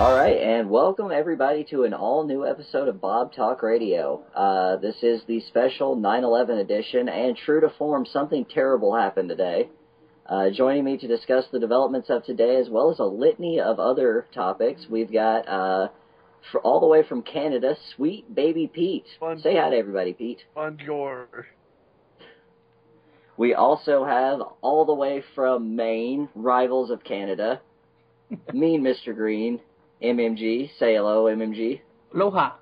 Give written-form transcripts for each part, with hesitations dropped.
All right, and welcome everybody to an all-new episode of Bob Talk Radio. This is the special 9/11 edition, and true to form, something terrible happened today. Joining me to discuss the developments of today, as well as a litany of other topics, we've got, all the way from Canada, Sweet Baby Pete. Say hi to everybody, Pete. Bonjour. We also have, all the way from Maine, rivals of Canada, Mean Mr. Green, MMG. Say hello, MMG. Aloha.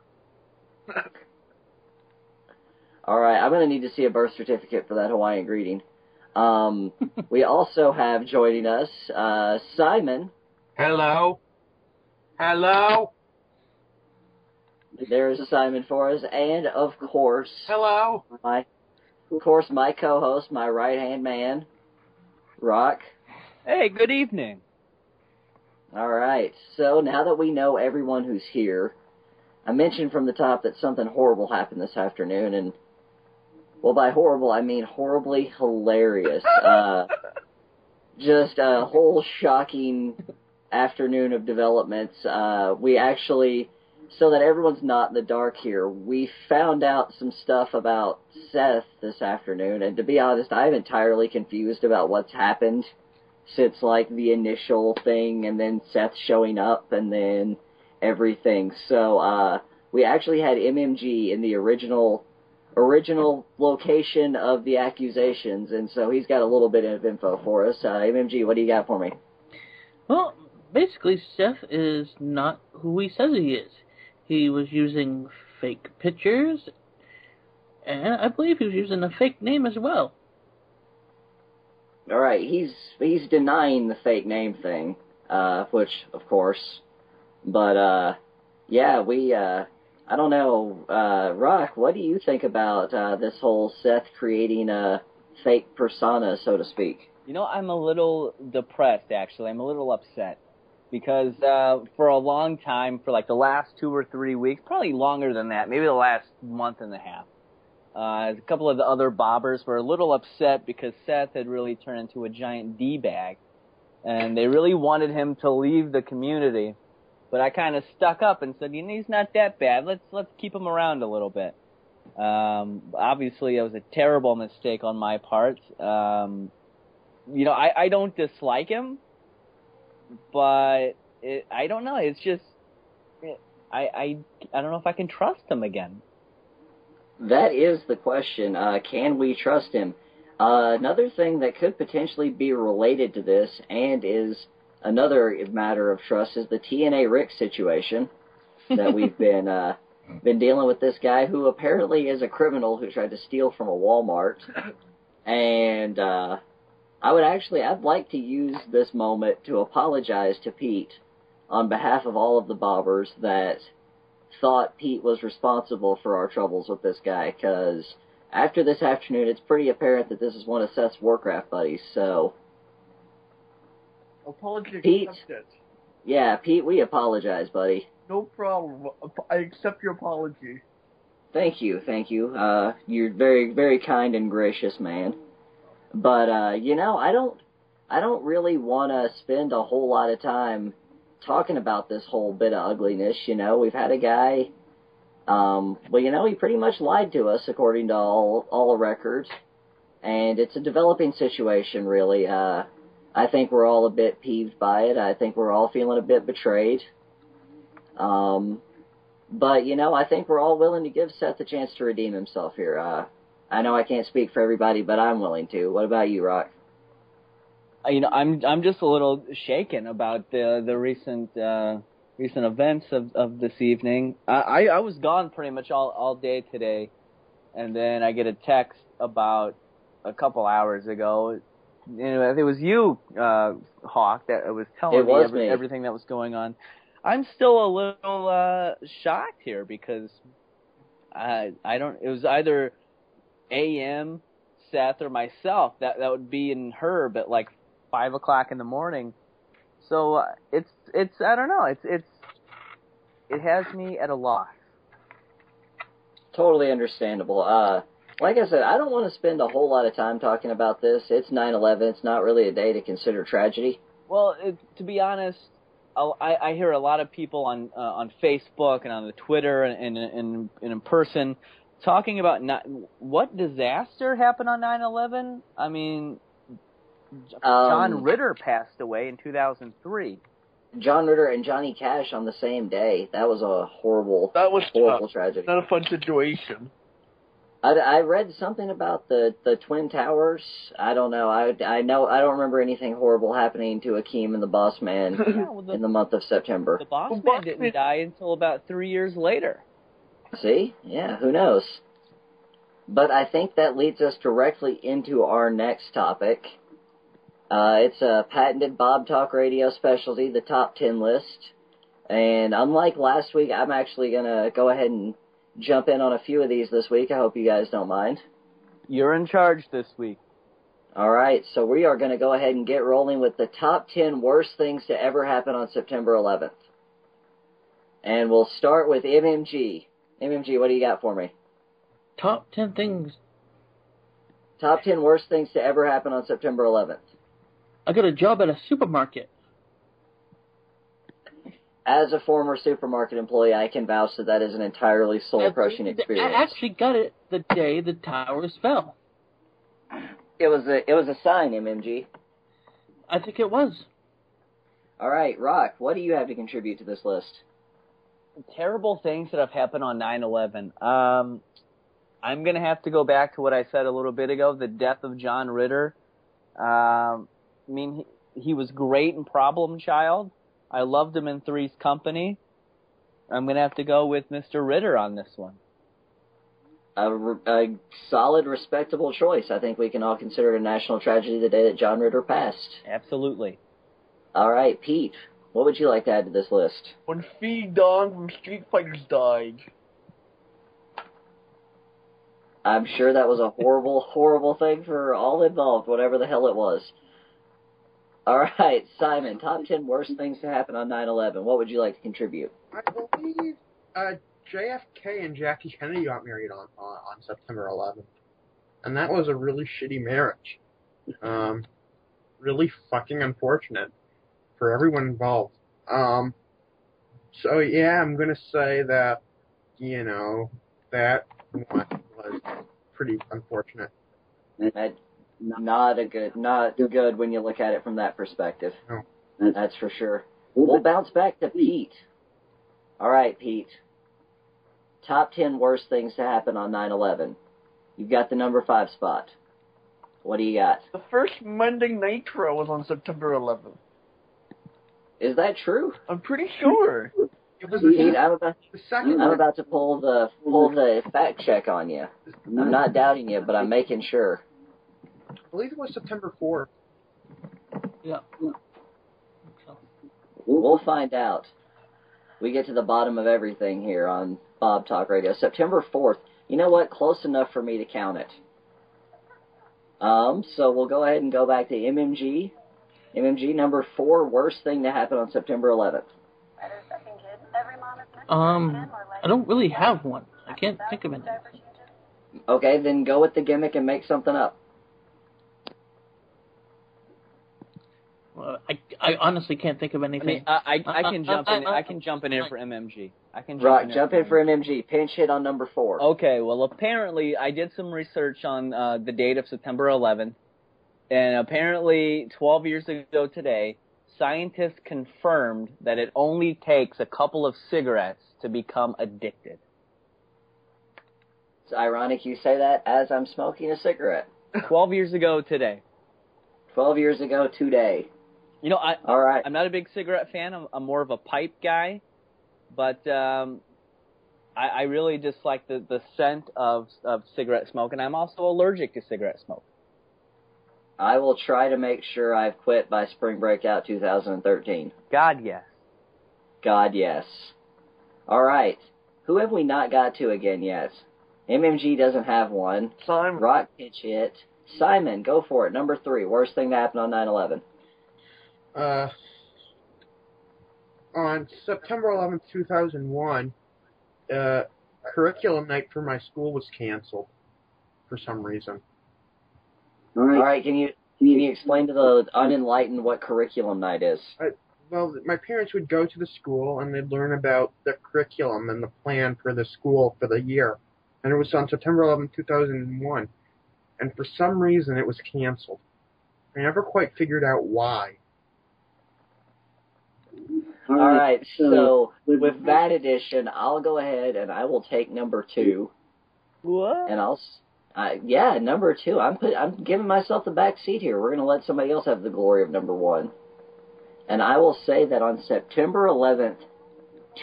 All right, I'm going to need to see a birth certificate for that Hawaiian greeting. We also have joining us Simon. Hello. Hello. There's Simon for us, and of course, Hello. my co-host, my right-hand man, Rock. Hey, good evening. All right, so now that we know everyone who's here, I mentioned from the top that something horrible happened this afternoon, and, well, by horrible, I mean horribly hilarious. Just a whole shocking afternoon of developments. We actually, so that everyone's not in the dark here, we found out some stuff about Seth this afternoon, and to be honest, I'm entirely confused about what's happened since, like, the initial thing, and then Seth showing up, and then everything. So, we actually had MMG in the original location of the accusations, and so he's got a little bit of info for us. MMG, what do you got for me? Well, basically, Seth is not who he says he is. He was using fake pictures, and I believe he was using a fake name as well. All right, he's denying the fake name thing, which, of course, but, yeah, I don't know, Rock, what do you think about this whole Seth creating a fake persona, so to speak? You know, I'm a little depressed, actually. I'm a little upset. Because for a long time, for like the last 2 or 3 weeks, probably longer than that, maybe the last month and a half, a couple of the other bobbers were a little upset because Seth had really turned into a giant D-bag. And they really wanted him to leave the community. But I kind of stuck up and said, you know, he's not that bad. Let's keep him around a little bit. Obviously, it was a terrible mistake on my part. You know, I don't dislike him, but I don't know. It's just I don't know if I can trust him again. That is the question. Can we trust him? Another thing that could potentially be related to this and is another matter of trust is the TNA Rick situation that we've been dealing with. This guy who apparently is a criminal who tried to steal from a Walmart, and I'd like to use this moment to apologize to Pete on behalf of all of the bobbers that thought Pete was responsible for our troubles with this guy, because after this afternoon, it's pretty apparent that this is one of Seth's Warcraft buddies, so... Apology Pete, accepted. Yeah, Pete, we apologize, buddy. No problem. I accept your apology. Thank you. You're very, very kind and gracious man. But, you know, I don't really want to spend a whole lot of time talking about this whole bit of ugliness. You know, we've had a guy, well, you know, he pretty much lied to us according to all records, and it's a developing situation, really. I think we're all a bit peeved by it. I think we're all feeling a bit betrayed. But, you know, I think we're all willing to give Seth a chance to redeem himself here. I know I can't speak for everybody, but I'm willing to. What about you, Rock? You know, I'm just a little shaken about the recent events of this evening. I was gone pretty much all day today, and then I get a text about a couple hours ago. You know, it was you, Hawk, that was telling me everything that was going on. I'm still a little shocked here because I don't. It was either AM, Seth, or myself that would be in Herb at like 5 o'clock in the morning. So it's I don't know. It has me at a loss. Totally understandable. Like I said, I don't want to spend a whole lot of time talking about this. It's 9/11. It's not really a day to consider tragedy. Well, to be honest, I hear a lot of people on Facebook and on the Twitter and in person talking about what disaster happened on 9/11. I mean, John Ritter passed away in 2003. John Ritter and Johnny Cash on the same day. That was a horrible tragedy. Not a fun situation. I read something about the Twin Towers. I don't know. I don't remember anything horrible happening to Akeem and the Boss Man in the month of September. The Boss Man didn't die until about 3 years later. See? Yeah, who knows? But I think that leads us directly into our next topic. It's a patented Bob Talk Radio specialty, the top 10 list. And unlike last week, I'm actually going to go ahead and jump in on a few of these this week. I hope you guys don't mind. You're in charge this week. All right, so we are going to go ahead and get rolling with the top 10 worst things to ever happen on September 11th. And we'll start with MMG. MMG, what do you got for me? Top 10 things. Top 10 worst things to ever happen on September 11th. I got a job at a supermarket. As a former supermarket employee, I can vouch that is an entirely soul-crushing experience. I actually got it the day the towers fell. It was a sign, MMG. I think it was. All right, Rock, what do you have to contribute to this list? Terrible things that have happened on 9/11. I'm going to have to go back to what I said a little bit ago, the death of John Ritter. I mean, he was great in Problem Child. I loved him in Three's Company. I'm going to have to go with Mr. Ritter on this one. A solid, respectable choice. I think we can all consider it a national tragedy the day that John Ritter passed. Absolutely. All right, Pete, what would you like to add to this list? When Phi Dong from Street Fighters died. I'm sure that was a horrible, horrible thing for all involved, whatever the hell it was. All right, Simon, top 10 worst things to happen on 9/11. What would you like to contribute? I believe JFK and Jackie Kennedy got married on September 11th. And that was a really shitty marriage. Really fucking unfortunate for everyone involved. So, yeah, I'm going to say that, that one was pretty unfortunate. Not good when you look at it from that perspective. No. That's for sure. We'll bounce back to Pete. All right, Pete. Top 10 worst things to happen on 9/11. You've got the number 5 spot. What do you got? The first Monday Nitro was on September 11th. Is that true? I'm pretty sure. It was Pete, the second I'm about to pull the fact check on you. I'm not doubting you, but I'm making sure. I believe it was September 4th. Yeah. So. We'll find out. We get to the bottom of everything here on Bob Talk Radio. September 4th. You know what? Close enough for me to count it. So we'll go ahead and go back to MMG. MMG, number 4, worst thing to happen on September 11th. I don't really have one. I can't think of anything. Okay, then go with the gimmick and make something up. I honestly can't think of anything. I mean, I can jump in. I can jump in here for MMG. Jump in for MMG. Pinch hit on number 4. Okay, well, apparently I did some research on the date of September 11th, and apparently 12 years ago today, scientists confirmed that it only takes a couple of cigarettes to become addicted. It's ironic you say that as I'm smoking a cigarette. 12 years ago today. 12 years ago today. You know, All right. I'm not a big cigarette fan. I'm more of a pipe guy, but I really just like the scent of cigarette smoke, and I'm also allergic to cigarette smoke. I will try to make sure I've quit by Spring Breakout 2013. God, yes. God, yes. All right. Who have we not got to again yet? MMG doesn't have one. Simon. Rock pitch hit. Simon, go for it. Number 3, worst thing to happen on 9/11. On September 11th, 2001, curriculum night for my school was canceled for some reason. All right. Can you explain to the unenlightened what curriculum night is? well, my parents would go to the school and they'd learn about the curriculum and the plan for the school for the year. And it was on September 11, 2001. And for some reason, it was canceled. I never quite figured out why. All right, so with that addition, I'll go ahead and I will take number 2. What? And number 2. I'm giving myself the back seat here. We're going to let somebody else have the glory of number 1. And I will say that on September 11th,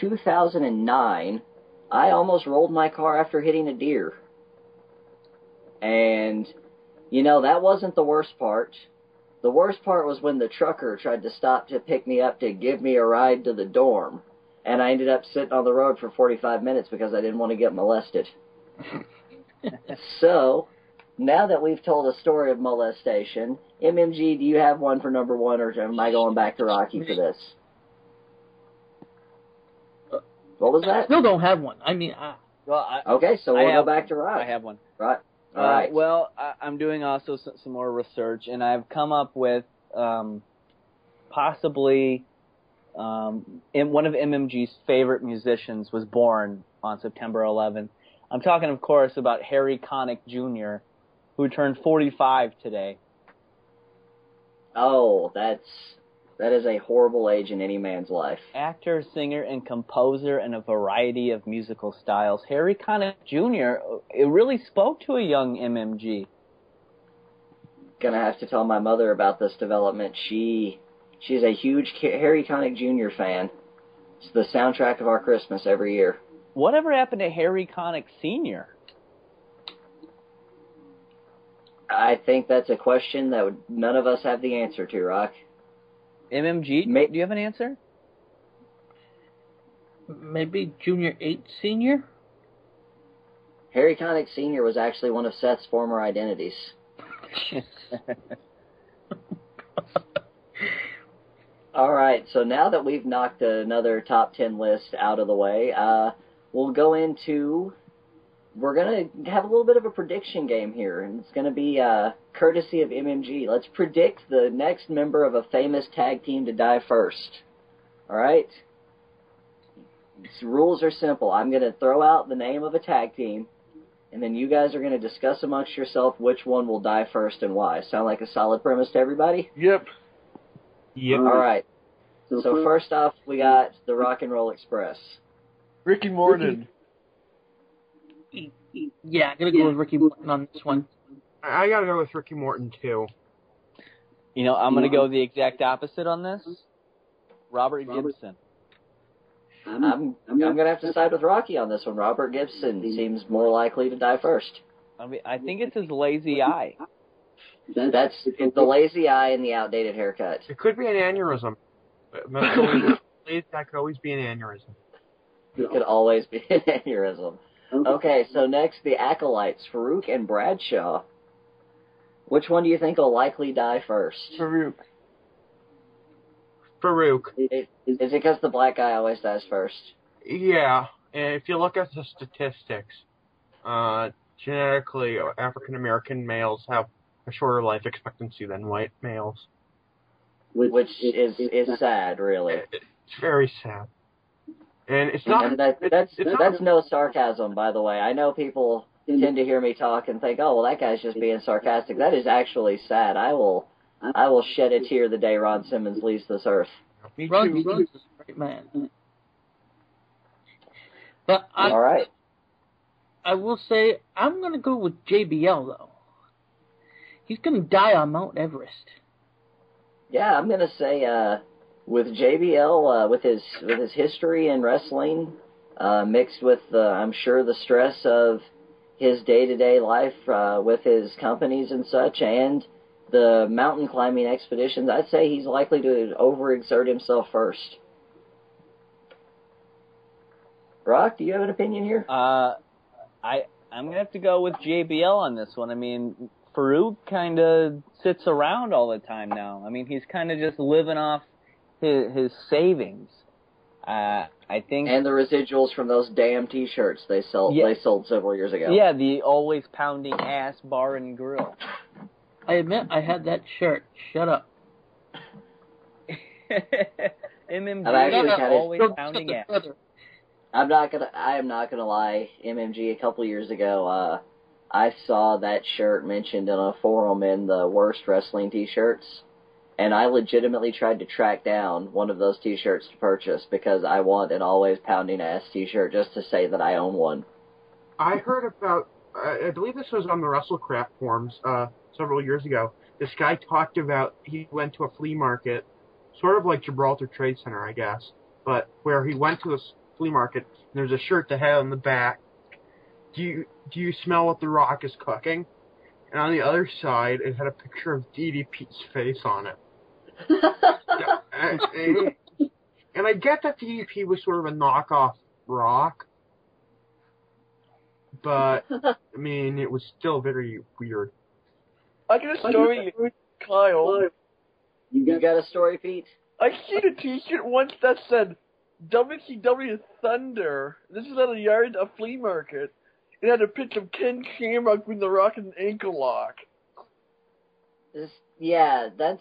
2009, I almost rolled my car after hitting a deer. And, that wasn't the worst part. The worst part was when the trucker tried to stop to pick me up to give me a ride to the dorm. And I ended up sitting on the road for 45 minutes because I didn't want to get molested. So, now that we've told a story of molestation, MMG, do you have one for number 1, or am I going back to Rocky for this? What was that? Still don't have one. I mean, okay, so we'll go back to Rocky. I have one. Right. All right. Well, I'm doing also some more research, and I've come up with possibly one of MMG's favorite musicians was born on September 11th. I'm talking, of course, about Harry Connick Jr., who turned 45 today. Oh, that is a horrible age in any man's life. Actor, singer, and composer in a variety of musical styles. Harry Connick Jr., it really spoke to a young MMG. Gonna have to tell my mother about this development. She's a huge Harry Connick Jr. fan. It's the soundtrack of our Christmas every year. Whatever happened to Harry Connick Sr.? I think that's a question that none of us have the answer to, Rock. MMG, do you have an answer? maybe Junior 8 Senior? Harry Connick Sr. was actually one of Seth's former identities. All right, so now that we've knocked another top 10 list out of the way, we'll go into... We're going to have a little bit of a prediction game here, and it's going to be courtesy of MMG. Let's predict the next member of a famous tag team to die first. All right? The rules are simple. I'm going to throw out the name of a tag team, and then you guys are going to discuss amongst yourself which one will die first and why. Sound like a solid premise to everybody? Yep. Yep. All right. So first off, we got the Rock and Roll Express. Ricky Morton. Yeah, I'm going to go with Ricky Morton on this one. I gotta go with Ricky Morton, too. You know, I'm going to go the exact opposite on this. Robert Gibson. I'm going to have to side with Rocky on this one. Robert Gibson seems more likely to die first. I mean, I think it's his lazy eye. That's the lazy eye and the outdated haircut. It could be an aneurysm. That could always be an aneurysm. It could always be an aneurysm. Okay, so next, the Acolytes, Farouk and Bradshaw. Which one do you think will likely die first? Farouk. Farouk. Is it because the black guy always dies first? Yeah, and if you look at the statistics, genetically, African-American males have a shorter life expectancy than white males. Which is sad, really. It's very sad. And it's not... And that's no sarcasm, by the way. I know people tend to hear me talk and think, oh, well, that guy's just being sarcastic. That is actually sad. I will shed a tear the day Ron Simmons leaves this earth. Ron Simmons is a great man. But all right. I will say, I'm going to go with JBL, though. He's going to die on Mount Everest. Yeah, I'm going to say... with JBL, with his history in wrestling, mixed with, I'm sure, the stress of his day-to-day life with his companies and such, and the mountain climbing expeditions, I'd say he's likely to overexert himself first. Rock, do you have an opinion here? I'm going to have to go with JBL on this one. I mean, Farouk kind of sits around all the time now. I mean, he's kind of just living off his savings, I think, and the residuals from those damn T-shirts they sold several years ago. Yeah, the always pounding ass bar and grill. I admit I had that shirt. Shut up. MMG I've actually is kind of- always pounding ass. I am not gonna lie. MMG, a couple years ago, I saw that shirt mentioned in a forum in the worst wrestling T-shirts, and I legitimately tried to track down one of those T-shirts to purchase because I want an always pounding ass T-shirt just to say that I own one. I heard about, I believe this was on the WrestleCraft forums several years ago. This guy talked about he went to a flea market, sort of like Gibraltar Trade Center, I guess, but where he went to this flea market and there's a shirt that had on the back, do you smell what The Rock is cooking? And on the other side, it had a picture of DDP's face on it. And I get that DDP was sort of a knockoff Rock, but, I mean, it was still very weird. I got a story, Kyle. You got a story, Pete? I seen a T-shirt once that said WCW Thunder. This is at a flea market. It had a picture of Ken Shamrock with The Rock and an ankle lock. Yeah, that's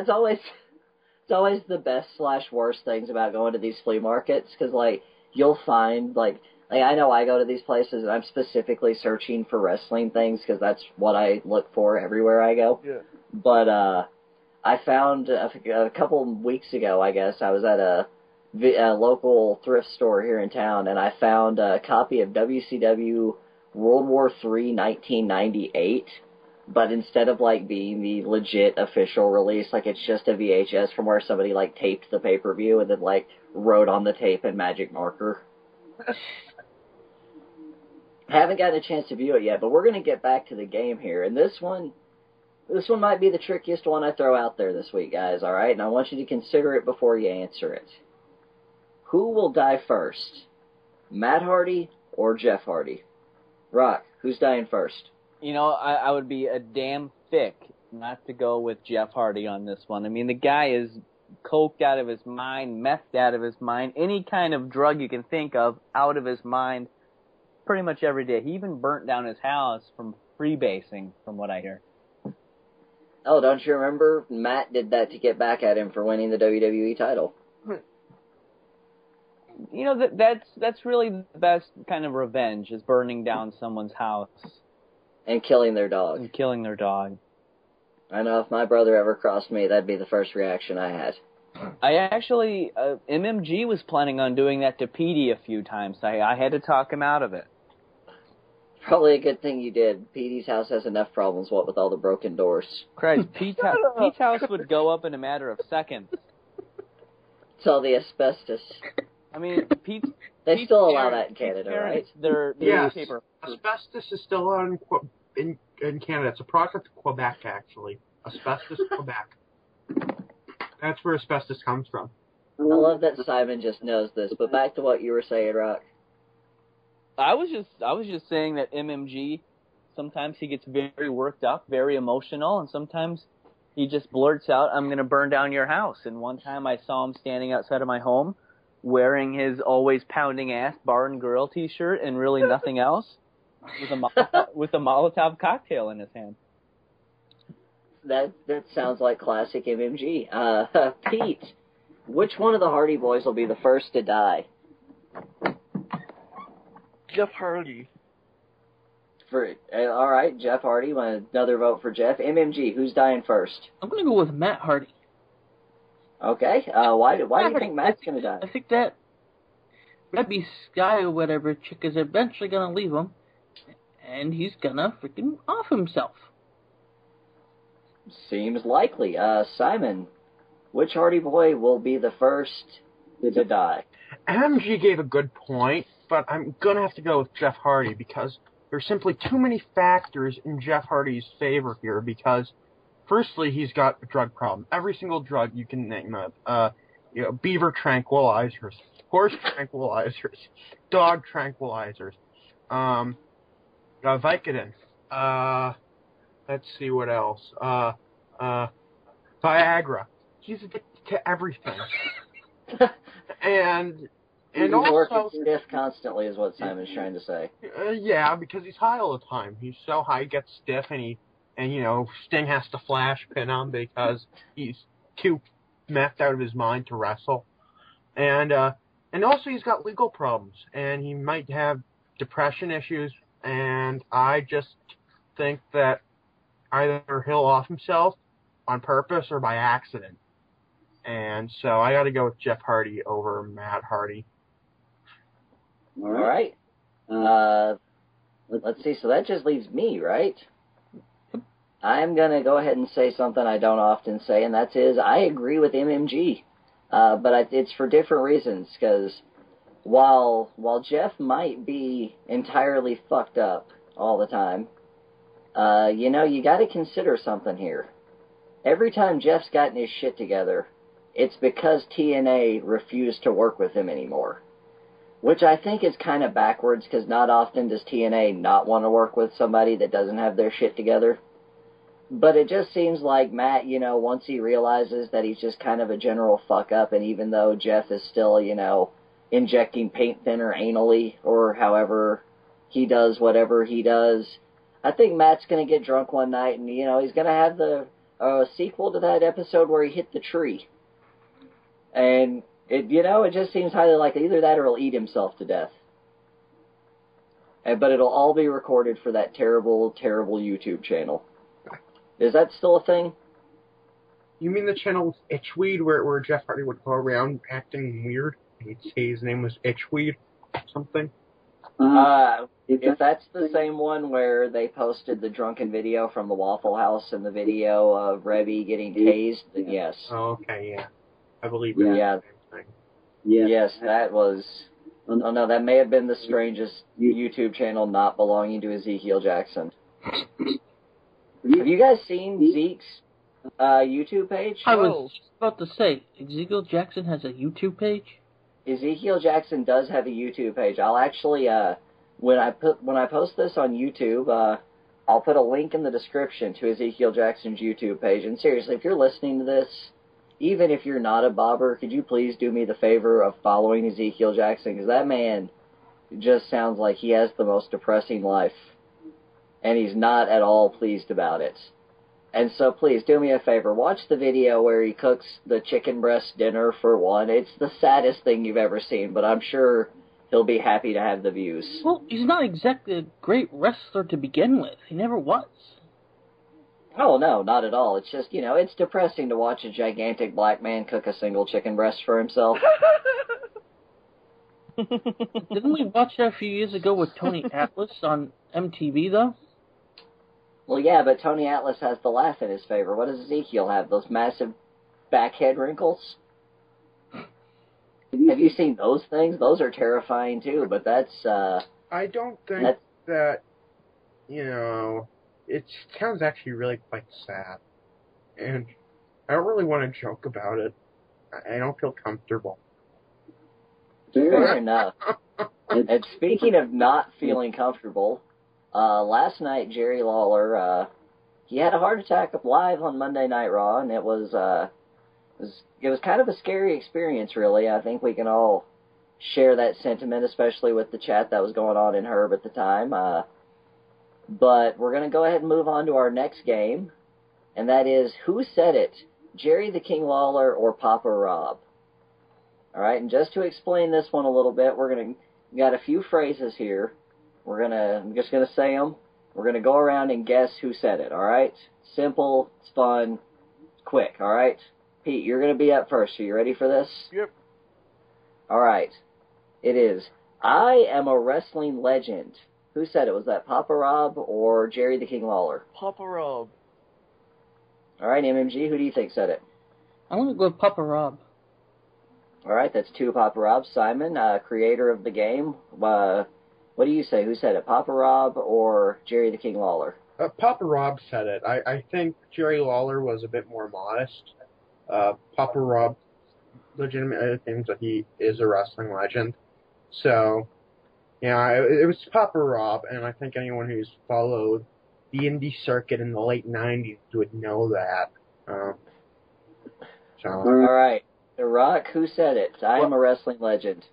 always it's always the best / worst things about going to these flea markets, because like you'll find like I know I go to these places and I'm specifically searching for wrestling things because that's what I look for everywhere I go. Yeah. But I found a couple weeks ago, I guess, I was at a local thrift store here in town, and I found a copy of WCW World War III 1998, but instead of like being the legit official release, like it's just a VHS from where somebody like taped the pay-per-view and then like wrote on the tape in magic marker. I haven't gotten a chance to view it yet, but we're going to get back to the game here, and this one might be the trickiest one I throw out there this week, guys, alright? And I want you to consider it before you answer it. Who will die first? Matt Hardy or Jeff Hardy? Rock, who's dying first? You know, I would be a damn thick not to go with Jeff Hardy on this one. I mean, the guy is coked out of his mind, methed out of his mind, any kind of drug you can think of out of his mind pretty much every day. He even burnt down his house from freebasing, from what I hear. Oh, don't you remember? Matt did that to get back at him for winning the WWE title. You know, that's really the best kind of revenge, is burning down someone's house. And killing their dog. And killing their dog. I know if my brother ever crossed me, that'd be the first reaction I had. I actually, MMG was planning on doing that to Petey a few times. I had to talk him out of it. Probably a good thing you did. Petey's house has enough problems, what with all the broken doors. Christ, Pete's house would go up in a matter of seconds. It's all the asbestos. I mean, Pete's still allow that in Canada, right? They're Yes, paper. asbestos is still on in Canada. It's a product of Quebec, actually. Asbestos, Quebec. That's where asbestos comes from. I love that Simon just knows this, but back to what you were saying, Rock. I was just saying that MMG, sometimes he gets very worked up, very emotional, and sometimes he just blurts out, "I'm going to burn down your house." And one time I saw him standing outside of my home wearing his always pounding ass bar and girl t-shirt and really nothing else with a Molotov cocktail in his hand. That sounds like classic MMG. Pete, which one of the Hardy Boys will be the first to die? Jeff Hardy. All right, Jeff Hardy. Another vote for Jeff. MMG, who's dying first? I'm going to go with Matt Hardy. Okay. Why do you think Matt's going to die? I think that be Sky or whatever chick is eventually going to leave him, and he's going to freaking off himself. Seems likely. Simon, which Hardy Boy will be the first to die? MG gave a good point, but I'm going to have to go with Jeff Hardy because there's simply too many factors in Jeff Hardy's favor here because, firstly, he's got a drug problem. Every single drug you can name of. Beaver tranquilizers, horse tranquilizers, dog tranquilizers, Vicodin. Let's see what else. Viagra. He's addicted to everything. and He's also working stiff constantly is what Simon's trying to say. Yeah, because he's high all the time. He's so high he gets stiff, and Sting has to flash pin him because he's too messed out of his mind to wrestle. And also he's got legal problems, and he might have depression issues, and I just think that either he'll off himself on purpose or by accident. And so I got to go with Jeff Hardy over Matt Hardy. All right. Let's see. So that just leaves me, right? I'm going to go ahead and say something I don't often say, and that is I agree with MMG. But it's for different reasons, because while Jeff might be entirely fucked up all the time, you got to consider something here. Every time Jeff's gotten his shit together, it's because TNA refused to work with him anymore. Which I think is kind of backwards, because not often does TNA not want to work with somebody that doesn't have their shit together. But it just seems like Matt, once he realizes that he's just kind of a general fuck-up, and even though Jeff is still, injecting paint thinner anally, or however he does whatever he does, I think Matt's going to get drunk one night, and, he's going to have the sequel to that episode where he hit the tree. And, it just seems highly likely either that or he'll eat himself to death. But it'll all be recorded for that terrible, terrible YouTube channel. Is that still a thing? You mean the channel Itchweed, where Jeff Hardy would go around acting weird? He'd say his name was Itchweed or something? If that's the same one where they posted the drunken video from the Waffle House and the video of Rebby getting tased, then yes. Oh, okay, yeah. I believe that's yeah. the same thing. Yes, that was... Oh, no, that may have been the strangest YouTube channel not belonging to Ezekiel Jackson. Have you guys seen Zeke's YouTube page? I was about to say, Ezekiel Jackson has a YouTube page? Ezekiel Jackson does have a YouTube page. I'll actually, when I post this on YouTube, I'll put a link in the description to Ezekiel Jackson's YouTube page. And seriously, if you're listening to this, even if you're not a bobber, could you please do me the favor of following Ezekiel Jackson? Because that man just sounds like he has the most depressing life. And he's not at all pleased about it. And so please, do me a favor. Watch the video where he cooks the chicken breast dinner for one. It's the saddest thing you've ever seen, but I'm sure he'll be happy to have the views. Well, he's not exactly a great wrestler to begin with. He never was. Oh, no, not at all. It's just, it's depressing to watch a gigantic black man cook a single chicken breast for himself. Didn't we watch that a few years ago with Tony Atlas on MTV, though? Well, yeah, but Tony Atlas has the laugh in his favor. What does Ezekiel have? Those massive backhead wrinkles? Have you seen those things? Those are terrifying, too, but that's... I don't think that, it sounds actually really quite sad. And I don't really want to joke about it. I don't feel comfortable. Fair enough. And speaking of not feeling comfortable, last night Jerry Lawler, he had a heart attack live on Monday Night Raw, and it was kind of a scary experience, really. I think we can all share that sentiment, especially with the chat that was going on in Herb at the time. But we're going to go ahead and move on to our next game, and that is Who Said It? Jerry the King Lawler or Papa Rob? All right, and just to explain this one a little bit, we got a few phrases here. I'm just gonna say them. We're gonna go around and guess who said it. All right, simple, it's fun, quick. All right, Pete, you're gonna be up first. Are you ready for this? Yep. All right, it is. I am a wrestling legend. Who said it? Was that Papa Rob or Jerry the King Lawler? Papa Rob. All right, MMG, who do you think said it? I'm gonna go with Papa Rob. All right, that's two Papa Robs. Simon, creator of the game, what do you say? Who said it, Papa Rob or Jerry the King Lawler? Papa Rob said it. I think Jerry Lawler was a bit more modest. Papa Rob legitimately thinks that he is a wrestling legend. So, yeah, it was Papa Rob, and I think anyone who's followed the indie circuit in the late 90s would know that. All right. The Rock, who said it? I am a wrestling legend.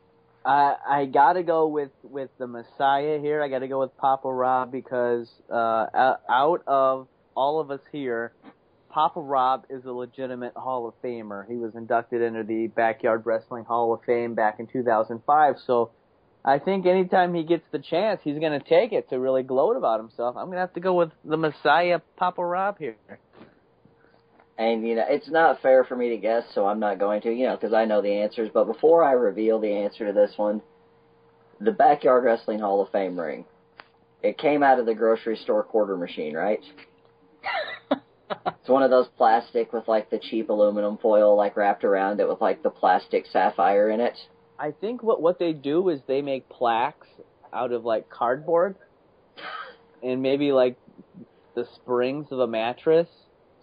I gotta go with the Messiah here. I gotta go with Papa Rob because out of all of us here, Papa Rob is a legitimate Hall of Famer. He was inducted into the Backyard Wrestling Hall of Fame back in 2005. So I think anytime he gets the chance, he's going to take it to really gloat about himself. I'm going to have to go with the Messiah, Papa Rob here. And, it's not fair for me to guess, so I'm not going to, because I know the answers. But before I reveal the answer to this one, the Backyard Wrestling Hall of Fame ring, it came out of the grocery store quarter machine, right? It's one of those plastic with, the cheap aluminum foil, wrapped around it with, the plastic sapphire in it. I think what they do is they make plaques out of, cardboard and maybe, the springs of a mattress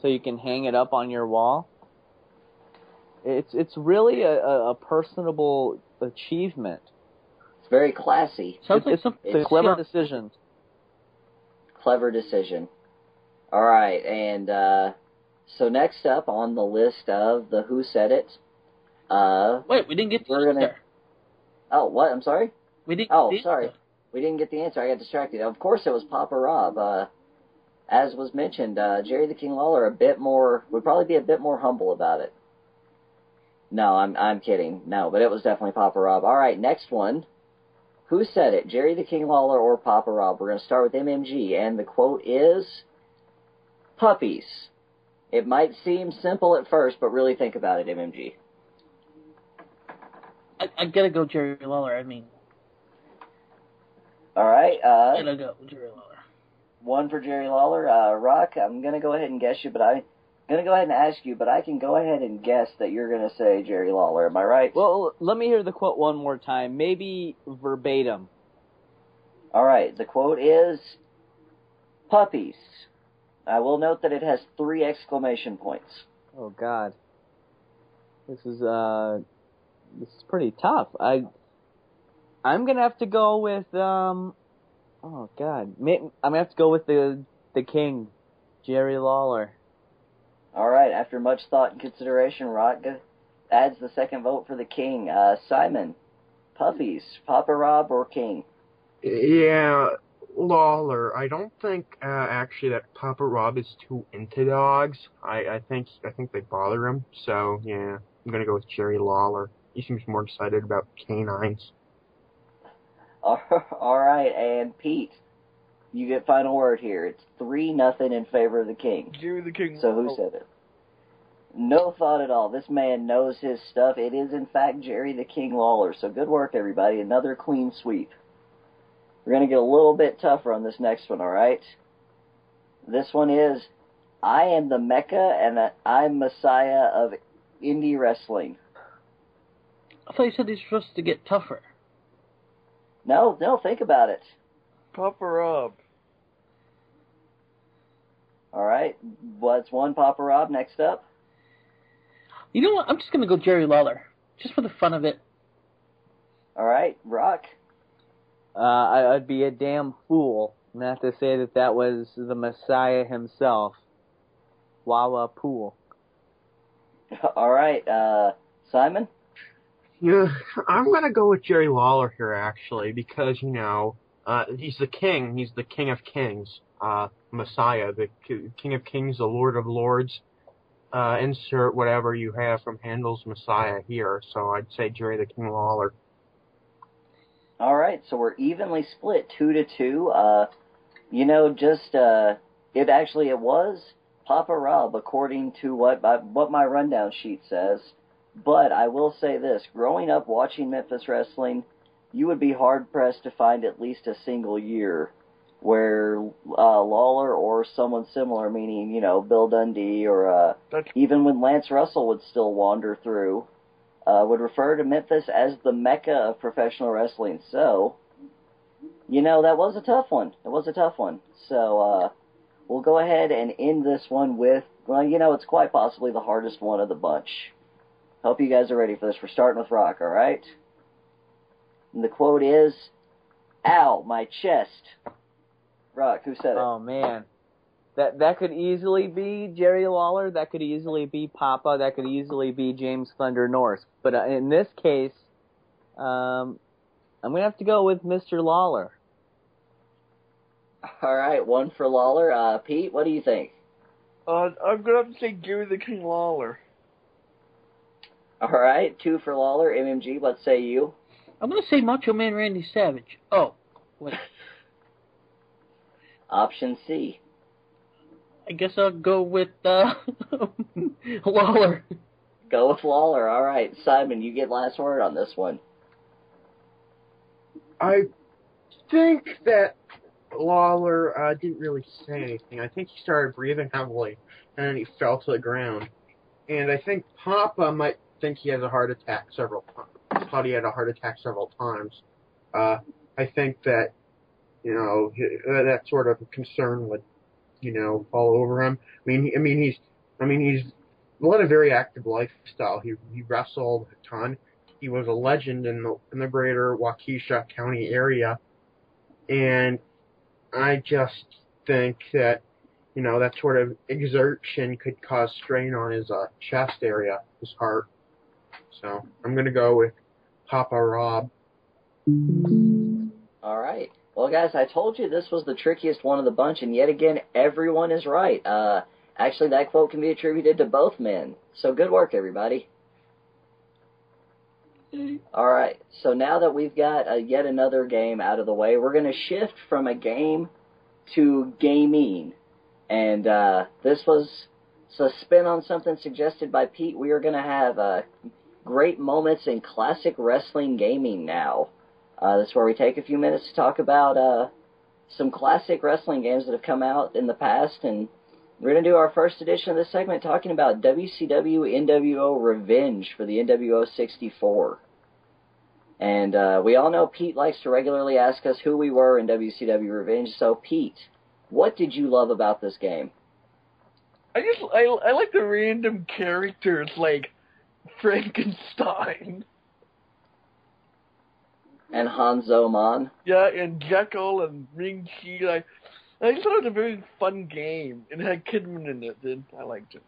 so you can hang it up on your wall. It's really a personable achievement. It's very classy. It's a clever decision. Clever decision. All right, and so next up on the list of the Who Said It. Wait, we didn't get the answer. Oh, what? I'm sorry? We didn't. Sorry. We didn't get the answer. I got distracted. Of course, it was Papa Rob. As was mentioned, Jerry the King Lawler would probably be a bit more humble about it. No, I'm kidding. No, but it was definitely Papa Rob. All right, next one. Who said it? Jerry the King Lawler or Papa Rob? We're going to start with MMG, and the quote is, "Puppies." It might seem simple at first, but really think about it, MMG. I gotta go Jerry Lawler. All right. I gotta go Jerry Lawler. One for Jerry Lawler. Rock, I'm going to go ahead and guess you, but I'm going to go ahead and ask you, but I can go ahead and guess that you're going to say Jerry Lawler. Am I right? Well, let me hear the quote one more time, maybe verbatim. All right. The quote is, "Puppies." I will note that it has 3 exclamation points. Oh, God. This is pretty tough. I'm going to have to go with, oh, God. I'm going to have to go with the King, Jerry Lawler. All right. After much thought and consideration, Rock adds the second vote for the King. Simon, Puppies, Papa Rob, or King? Yeah, Lawler. I don't think actually that Papa Rob is too into dogs. I think they bother him. So yeah, I'm gonna go with Jerry Lawler. He seems more excited about canines. All right, and Pete, you get final word here. It's 3-0 in favor of the King. Jerry the King. So who said it? No thought at all. This man knows his stuff. It is, in fact, Jerry the King Lawler. So good work, everybody. Another clean sweep. We're going to get a little bit tougher on this next one, all right? This one is, "I am the Mecca and I'm Messiah of indie wrestling." I thought you said he's supposed to get tougher. No, think about it. Papa Rob. All right. What's one, Papa Rob? Next up. You know what? I'm just going to go Jerry Lawler, just for the fun of it. All right. Rock. I'd be a damn fool not to say that was the Messiah himself. Wawa Pool. All right. Simon? Yeah, I'm gonna go with Jerry Lawler here actually because he's the king. He's the King of Kings, Messiah, the King of Kings, the Lord of Lords. Insert whatever you have from Handel's Messiah here. So I'd say Jerry the King Lawler. All right, so we're evenly split, 2-2. It was Papa Rob, according to what my rundown sheet says. But I will say this, growing up watching Memphis wrestling, you would be hard-pressed to find at least a single year where Lawler or someone similar, meaning, Bill Dundee or even when Lance Russell would still wander through, would refer to Memphis as the Mecca of professional wrestling. So, that was a tough one. It was a tough one. So, we'll go ahead and end this one with, it's quite possibly the hardest one of the bunch. Hope you guys are ready for this. We're starting with Rock, all right? And the quote is, "Ow, my chest." Rock, who said it? Oh, man. That could easily be Jerry Lawler. That could easily be Papa. That could easily be James Thunder Norris. But in this case, I'm going to have to go with Mr. Lawler. All right, one for Lawler. Pete, what do you think? I'm gonna have to say Gary the King Lawler. All right, 2 for Lawler. MMG, what say you? I'm going to say Macho Man Randy Savage. Oh, wait. Option C. I guess I'll go with Lawler. Go with Lawler. All right, Simon, you get last word on this one. I think that Lawler didn't really say anything. I think he started breathing heavily, and then he fell to the ground. And I think Papa might think he has a heart attack several times. Thought he had a heart attack several times. I think that, that sort of concern would, fall over him. He's led a very active lifestyle. He wrestled a ton. He was a legend in the greater Waukesha County area. And I just think that, that sort of exertion could cause strain on his chest area, his heart. So I'm going to go with Papa Rob. All right. Well, guys, I told you this was the trickiest one of the bunch, and yet again, everyone is right. Actually, that quote can be attributed to both men. So good work, everybody. All right. So now that we've got yet another game out of the way, we're going to shift from a game to gaming. And this was a spin on something suggested by Pete. We are going to have great moments in classic wrestling gaming now. This is where we take a few minutes to talk about some classic wrestling games that have come out in the past. And we're going to do our first edition of this segment talking about WCW NWO Revenge for the NWO 64. And we all know Pete likes to regularly ask us who we were in WCW Revenge. So, Pete, what did you love about this game? I like the random characters like Frankenstein. And Hanzo Man. Yeah, and Jekyll and Ring Chi. I just thought it was a very fun game. It had Kidman in it, and I liked it.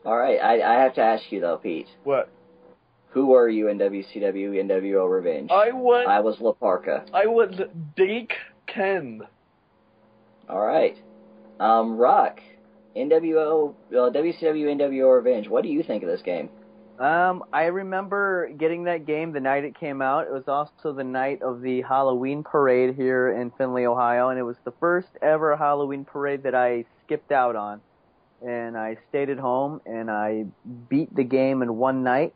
All right, I have to ask you, though, Pete. What? Who were you in WCW NWO Revenge? I was La Parka. I was Dake Ken. All right. Rock, WCW NWO Revenge. What do you think of this game? I remember getting that game the night it came out. It was also the night of the Halloween parade here in Findlay, Ohio, and it was the first ever Halloween parade that I skipped out on. And I stayed at home, and I beat the game in one night,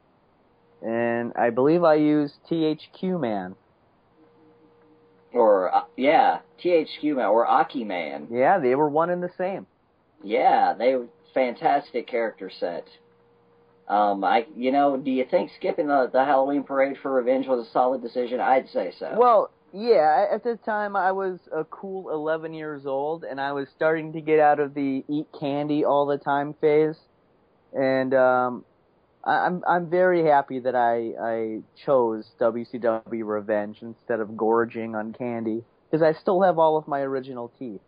and I believe I used THQ Man. Or, THQ Man, or Aki Man. Yeah, they were one and the same. Yeah, they were fantastic character set. Do you think skipping the Halloween parade for Revenge was a solid decision? I'd say so. Well, yeah, at the time I was a cool 11 years old, and I was starting to get out of the eat candy all the time phase, and I'm very happy that I chose WCW Revenge instead of gorging on candy, because I still have all of my original teeth.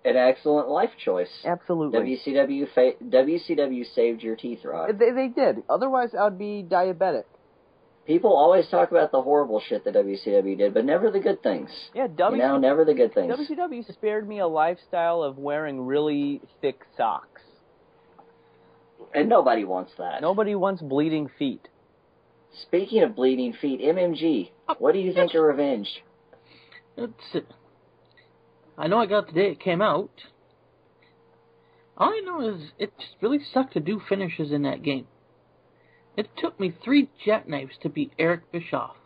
An excellent life choice. Absolutely. WCW saved your teeth, Rock. They did. Otherwise, I would be diabetic. People always talk about the horrible shit that WCW did, but never the good things. Yeah, never the good things. WCW spared me a lifestyle of wearing really thick socks. And nobody wants that. Nobody wants bleeding feet. Speaking of bleeding feet, MMG, what do you think of Revenge? I know I got the day it came out. All I know is it just really sucked to do finishes in that game. It took me 3 jackknives to beat Eric Bischoff.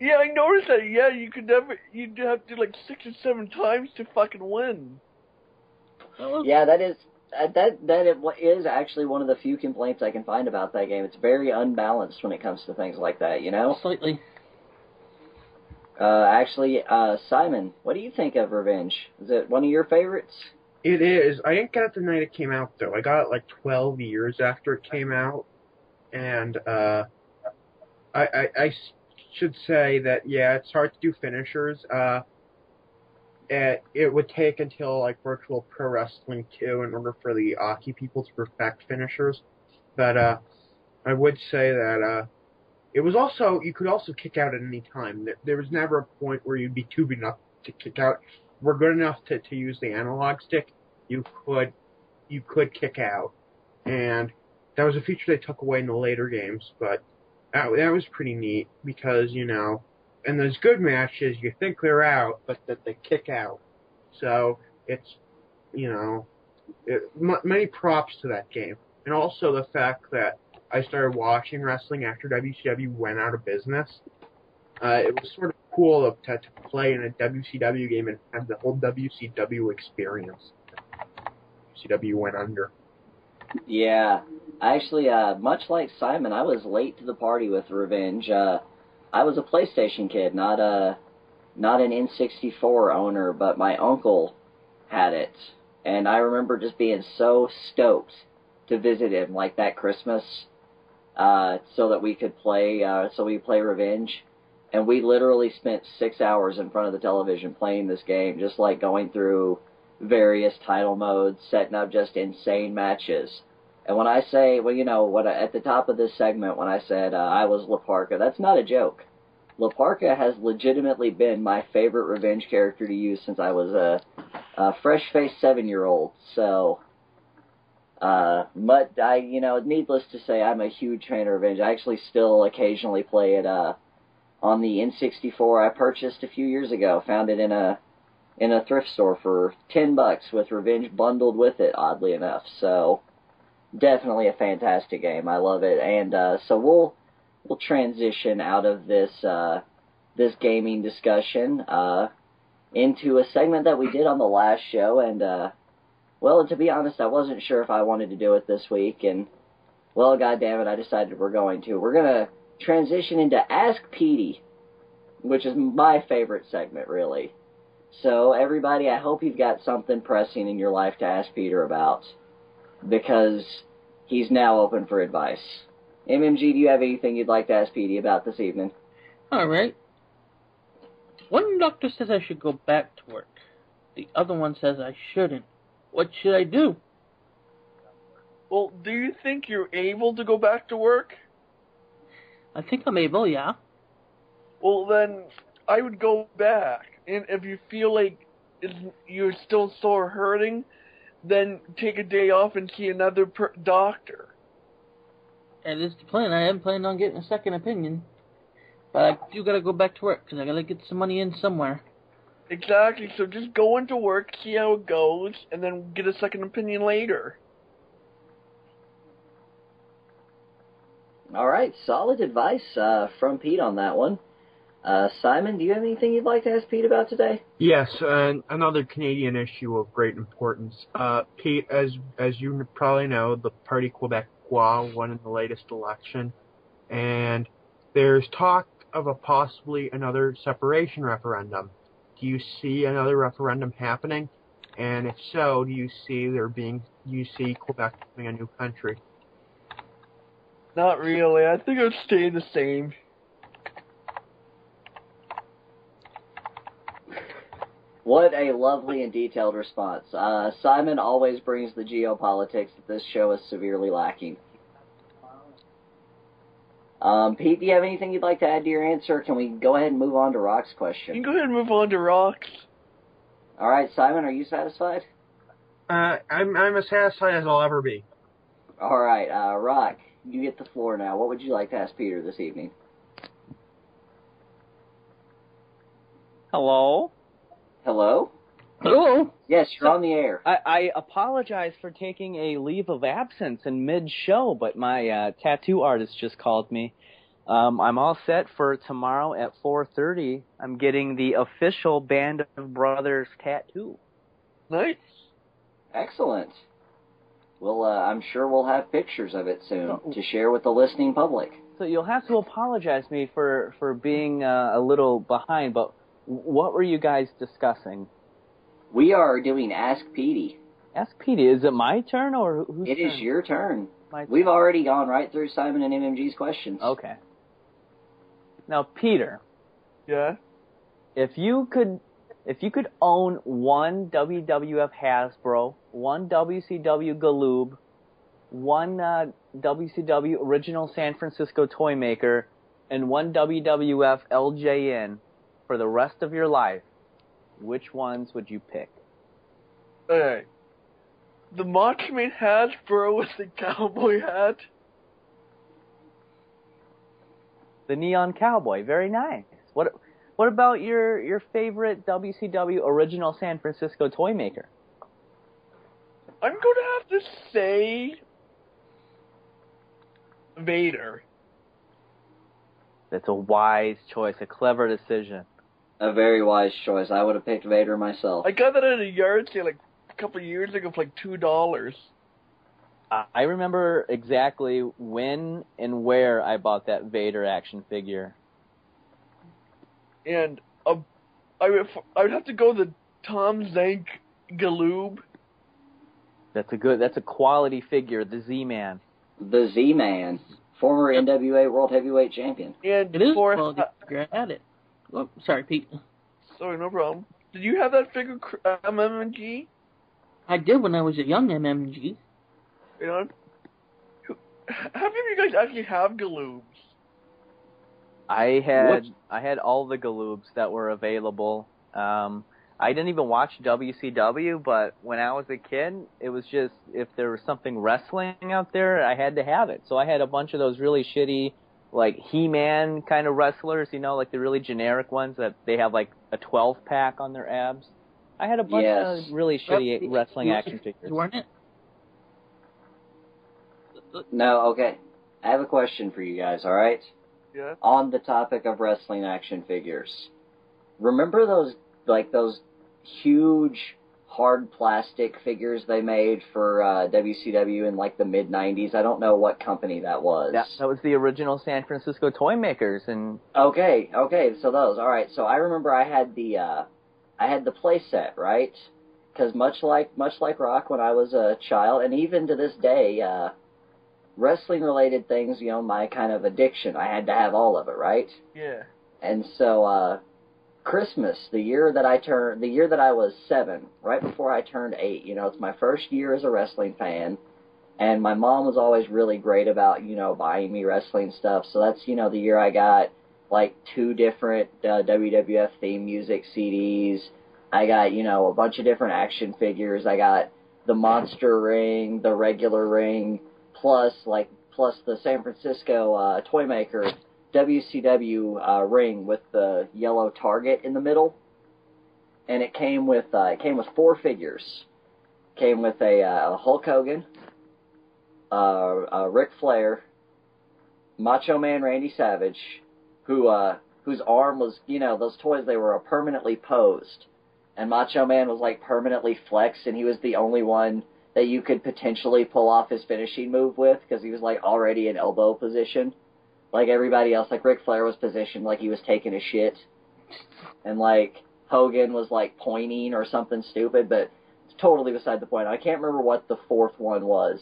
Yeah, I noticed that. Yeah, you'd have to do like 6 or 7 times to fucking win. Yeah, that is actually one of the few complaints I can find about that game. It's very unbalanced when it comes to things like that, you know? Slightly. Simon, what do you think of Revenge? Is it one of your favorites? It is. I didn't get it the night it came out, though. I got it like 12 years after it came out. And I should say that, yeah, it's hard to do finishers. It would take until like Virtual Pro Wrestling 2 in order for the Aki people to perfect finishers. But I would say that it was also, you could also kick out at any time. There was never a point where you'd be too beat up to kick out. We're good enough to use the analog stick, you could kick out, and that was a feature they took away in the later games, but that was pretty neat because, you know, in those good matches, you think they're out, but that they kick out. So it's, you know, many props to that game. And also the fact that I started watching wrestling after WCW went out of business. It was sort of cool to play in a WCW game and have the whole WCW experience. WCW went under. Yeah. Actually, much like Simon, I was late to the party with Revenge. I was a PlayStation kid, not an N64 owner, but my uncle had it. And I remember just being so stoked to visit him, like that Christmas, so that we could play, Revenge. And we literally spent 6 hours in front of the television playing this game, just like going through various title modes, setting up just insane matches. And when I say, well, you know, at the top of this segment, when I said I was La Parka, that's not a joke. La Parka has legitimately been my favorite Revenge character to use since I was a fresh-faced 7-year-old. So, needless to say, I'm a huge fan of Revenge. I actually still occasionally play it on the N64 I purchased a few years ago. Found it in a thrift store for $10 with Revenge bundled with it, oddly enough. So, definitely a fantastic game. I love it. And so we'll transition out of this gaming discussion into a segment that we did on the last show. And well, to be honest, I wasn't sure if I wanted to do it this week. And well, goddammit, I decided we're going to. We're gonna transition into Ask Petey, which is my favorite segment, really. So everybody, I hope you've got something pressing in your life to ask Peter about, because he's now open for advice. MMG, do you have anything you'd like to ask Petey about this evening? All right. One doctor says I should go back to work. The other one says I shouldn't. What should I do? Well, do you think you're able to go back to work? I think I'm able, yeah. Well, then I would go back. And if you feel like you're still sore hurting, then take a day off and see another doctor. That is the plan. I am planning on getting a second opinion. But I do gotta go back to work, because I gotta get some money in somewhere. Exactly, so just go into work, see how it goes, and then get a second opinion later. All right, solid advice from Pete on that one. Simon, do you have anything you'd like to ask Pete about today? Yes, another Canadian issue of great importance. Pete, as you probably know, the Parti Québécois won in the latest election, and there's talk of possibly another separation referendum. Do you see another referendum happening? And if so, do you see Quebec becoming a new country? Not really. I think it would stay the same. What a lovely and detailed response. Simon always brings the geopolitics that this show is severely lacking. Pete, do you have anything you'd like to add to your answer? Can we go ahead and move on to Rock's question? You can go ahead and move on to Rock's. All right, Simon, are you satisfied? I'm as satisfied as I'll ever be. All right, Rock, you get the floor now. What would you like to ask Peter this evening? Hello? Hello? Hello? Yes, you're on the air. I apologize for taking a leave of absence in mid-show, but my tattoo artist just called me. I'm all set for tomorrow at 4:30. I'm getting the official Band of Brothers tattoo. Nice. Excellent. Well, I'm sure we'll have pictures of it soon to share with the listening public. So you'll have to apologize to me for being a little behind, but what were you guys discussing? We are doing Ask Petey. Ask Petey. Is it my turn or whose turn? It is your turn. My turn. We've already gone right through Simon and MMG's questions. Okay. Now, Peter. Yeah? If you could own one WWF Hasbro, one WCW Galoob, one WCW Original San Francisco Toy Maker, and one WWF LJN for the rest of your life, which ones would you pick? Okay. the Macho Man Hasbro with the cowboy hat. The Neon Cowboy, very nice. What about your favorite WCW original San Francisco toy maker? I'm going to have to say Vader. That's a wise choice, a clever decision. A very wise choice. I would have picked Vader myself. I got that at a yard sale like a couple of years ago for like $2. I remember exactly when and where I bought that Vader action figure. And I would have to go the Tom Zank Galoob. That's a quality figure, the Z-Man. The Z-Man, former NWA World Heavyweight Champion. And It is for quality figure. I had it. Oh, sorry, Pete. sorry, no problem. Did you have that figure, MMG? I did when I was a young MMG. You know, how many of you guys actually have Galoobs? I had all the Galoobs that were available. I didn't even watch WCW, but when I was a kid, it was just, if there was something wrestling out there, I had to have it. So I had a bunch of those really shitty, like, He-Man kind of wrestlers, you know, like the really generic ones that they have, like, a 12-pack on their abs. I had a bunch of really shitty wrestling action figures. Weren't it? No, okay. I have a question for you guys, alright? Yeah. On the topic of wrestling action figures. Remember those huge hard plastic figures they made for WCW in like the mid-90s? I don't know what company that was. That was the original San Francisco toy makers. And Okay, so those. Alright, so I remember I had the play set, right? Because much like Rock when I was a child, and even to this day, wrestling-related things, you know, my kind of addiction. I had to have all of it, right? Yeah. And so, Christmas, the year that I was 7, right before I turned 8, you know, it's my first year as a wrestling fan, and my mom was always really great about, you know, buying me wrestling stuff, so that's, you know, the year I got, like, 2 different WWF theme music CDs. I got, you know, a bunch of different action figures. I got the monster ring, the regular ring, plus the San Francisco toy maker WCW ring with the yellow target in the middle, and it came with 4 figures. Came with a Hulk Hogan, Ric Flair, Macho Man Randy Savage, whose arm was, you know, those toys, they were permanently posed, and Macho Man was like permanently flexed, and he was the only one that you could potentially pull off his finishing move with, because he was like already in elbow position. Like everybody else, like Ric Flair was positioned like he was taking a shit, and like Hogan was like pointing or something stupid, but it's totally beside the point. I can't remember what the 4th one was.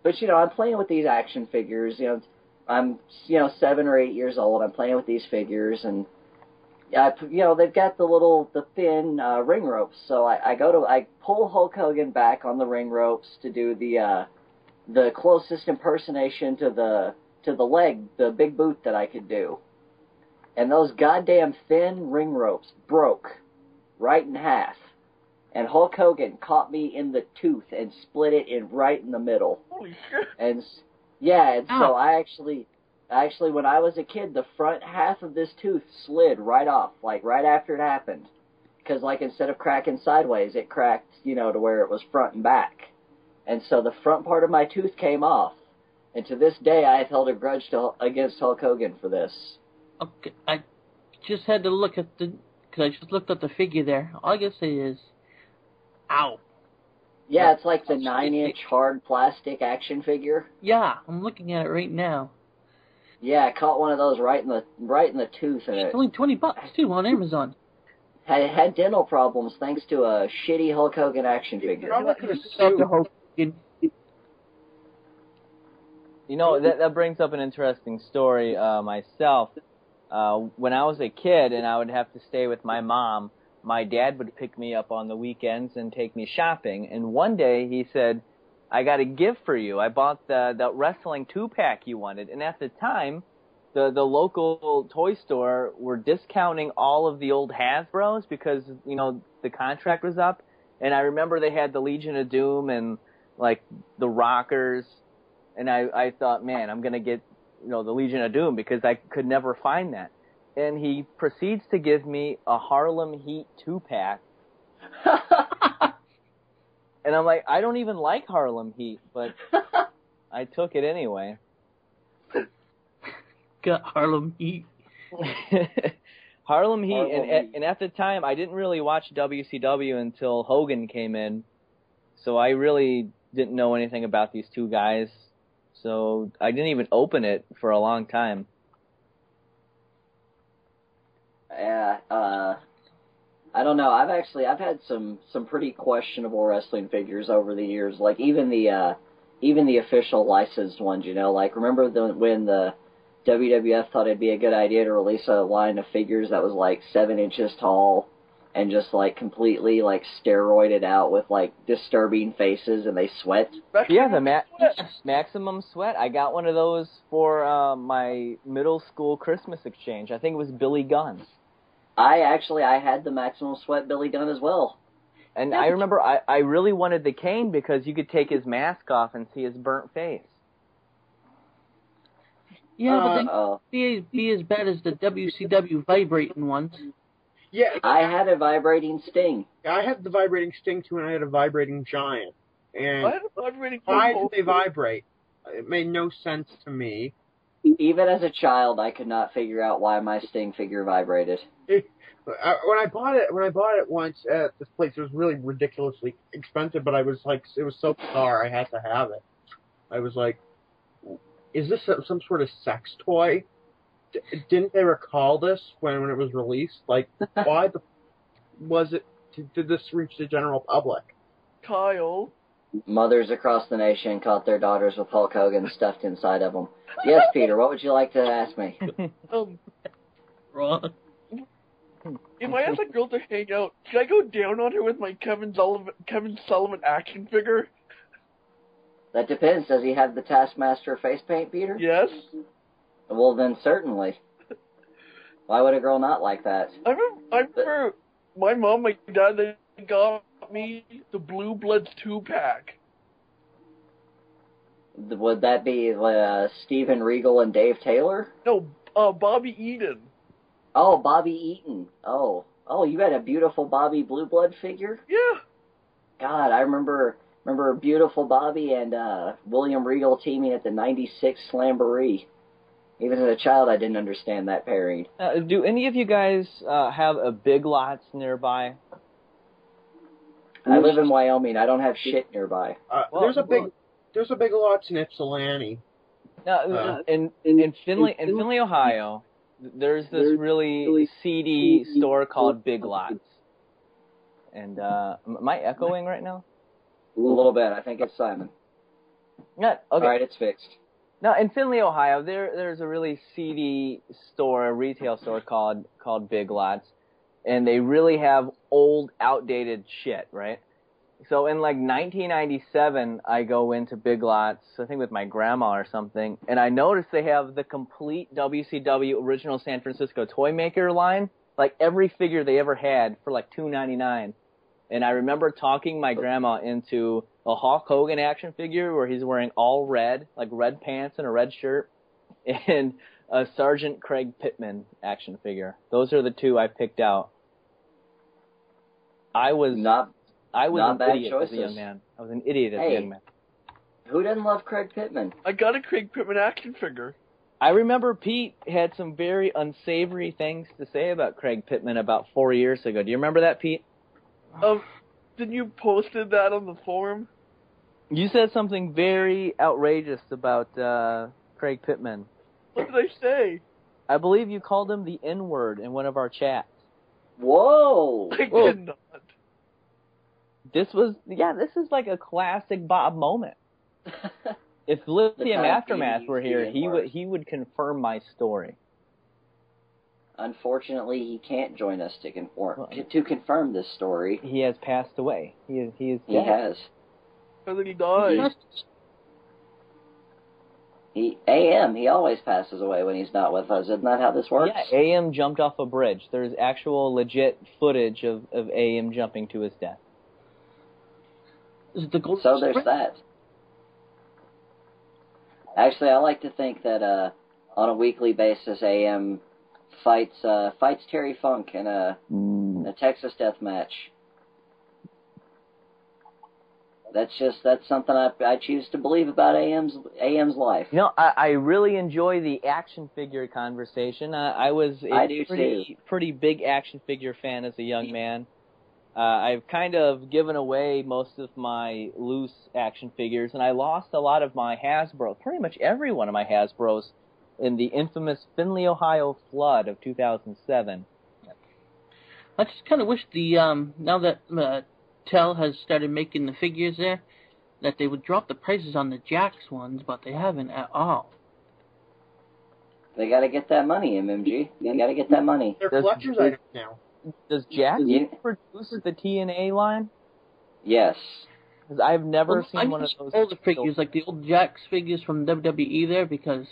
But, you know, I'm playing with these action figures, you know, I'm, you know, 7 or 8 years old, I'm playing with these figures, and you know, they've got the thin ring ropes, so I pull Hulk Hogan back on the ring ropes to do the closest impersonation to the leg, the big boot that I could do. And those goddamn thin ring ropes broke right in half. And Hulk Hogan caught me in the tooth and split it right in the middle. Holy shit. And yeah, and so I actually, when I was a kid, the front half of this tooth slid right off, like right after it happened. Because, like, instead of cracking sideways, it cracked, you know, to where it was front and back. And so the front part of my tooth came off. And to this day, I have held a grudge against Hulk Hogan for this. Okay, I just had to look at because I just looked at the figure there. All I can say is, ow. Yeah, it's like the 9-inch hard plastic action figure. Yeah, I'm looking at it right now. Yeah, I caught one of those right in the tooth, and It's only $20 too on Amazon. Had dental problems thanks to a shitty Hulk Hogan action figure. You know, that brings up an interesting story myself. When I was a kid and I would have to stay with my mom, my dad would pick me up on the weekends and take me shopping. And one day he said, I got a gift for you. I bought the wrestling 2-pack you wanted. And at the time, the local toy store were discounting all of the old Hasbros because, you know, the contract was up. And I remember they had the Legion of Doom and, like, the Rockers. And I thought, man, I'm going to get, the Legion of Doom because I could never find that. And he proceeds to give me a Harlem Heat 2-pack. And I'm like, I don't even like Harlem Heat, but I took it anyway. Got Harlem Heat. Harlem Heat, and at the time, I didn't really watch WCW until Hogan came in, so I really didn't know anything about these two guys, so I didn't even open it for a long time. Yeah, I don't know. I've had some pretty questionable wrestling figures over the years, like even the official licensed ones, like remember when the WWF thought it'd be a good idea to release a line of figures that was like 7 inches tall and just like completely like steroided out with like disturbing faces and they sweat? Yeah, the Maximum Sweat. I got one of those for my middle school Christmas exchange. I think it was Billy Gunn. I had the Maximum Sweat Billy Gunn as well. And I remember I really wanted the Kane because you could take his mask off and see his burnt face. Yeah, but they be as bad as the WCW vibrating ones. Yeah. I had a vibrating Sting. I had the vibrating Sting too, and I had a vibrating Giant. And I had a vibrating why did they vibrate? It made no sense to me. Even as a child, I could not figure out why my Sting figure vibrated. When I bought it once at this place, it was really ridiculously expensive, but I was like, it was so bizarre, I had to have it. I was like, is this some sort of sex toy? Didn't they recall this when it was released? Like, why did this reach the general public? Kyle. Mothers across the nation caught their daughters with Hulk Hogan stuffed inside of them. Yes, Peter, what would you like to ask me? Wrong. If I ask a girl to hang out, can I go down on her with my Kevin Sullivan action figure? That depends. Does he have the Taskmaster face paint, Peter? Yes. Well, then certainly. Why would a girl not like that? I remember my mom, my dad, they got me the Blue Bloods 2-pack. Would that be Steven Regal and Dave Taylor? No, Bobby Eaton. Oh, Bobby Eaton. Oh, you had a beautiful Bobby Blue Blood figure? Yeah. God, I remember beautiful Bobby and William Regal teaming at the '96 Slamboree. Even as a child, I didn't understand that pairing. Do any of you guys have a Big Lots nearby? I live in Wyoming. I don't have shit nearby. There's a Big Lots in Ypsilanti. In Findlay, Ohio, there's this really seedy store called Big Lots. And am I echoing right now? A little bit. I think it's Simon. Yeah. Okay. All right, it's fixed. Now, in Findlay, Ohio, there's a really seedy store, a retail store called Big Lots, and they really have old, outdated shit, right? So in like 1997, I go into Big Lots, I think with my grandma or something, and I notice they have the complete WCW original San Francisco Toy Maker line, like every figure they ever had for like $2.99. And I remember talking my grandma into a Hulk Hogan action figure where he's wearing all red, like red pants and a red shirt, and a Sergeant Craig Pittman action figure. Those are the two I picked out. I was an idiot as a young man. I was an idiot as a young man. Who doesn't love Craig Pittman? I got a Craig Pittman action figure. I remember Pete had some very unsavory things to say about Craig Pittman about 4 years ago. Do you remember that, Pete? Didn't you posted that on the forum? You said something very outrageous about Craig Pittman. What did I say? I believe you called him the N-word in one of our chats. Whoa! I did not. This is like a classic Bob moment. If Lithium Aftermath were here, he would confirm my story. Unfortunately, he can't join us to confirm this story. He has passed away. He is dead. He has. How did he die? He always passes away when he's not with us. Isn't that how this works? Yeah, AM jumped off a bridge. There's actual legit footage of AM jumping to his death. Is the Golden So there's Sprint? that. Actually, I like to think that on a weekly basis, AM fights Terry Funk in a Texas death match. That's something I choose to believe about AM's life. You know, I really enjoy the action figure conversation. I was a pretty big action figure fan as a young man. I've kind of given away most of my loose action figures, and I lost a lot of my Hasbro, pretty much every one of my Hasbros, in the infamous Findlay, Ohio flood of 2007. I just kind of wish now that Mattel has started making the figures there, that they would drop the prices on the Jax ones, but they haven't at all. They got to get that money, MMG. They got to get that money. They're collector's items now. Does Jax produce the TNA line? Yes. Because I've never seen one of those. Older figures, like the old Jax figures from WWE there, because...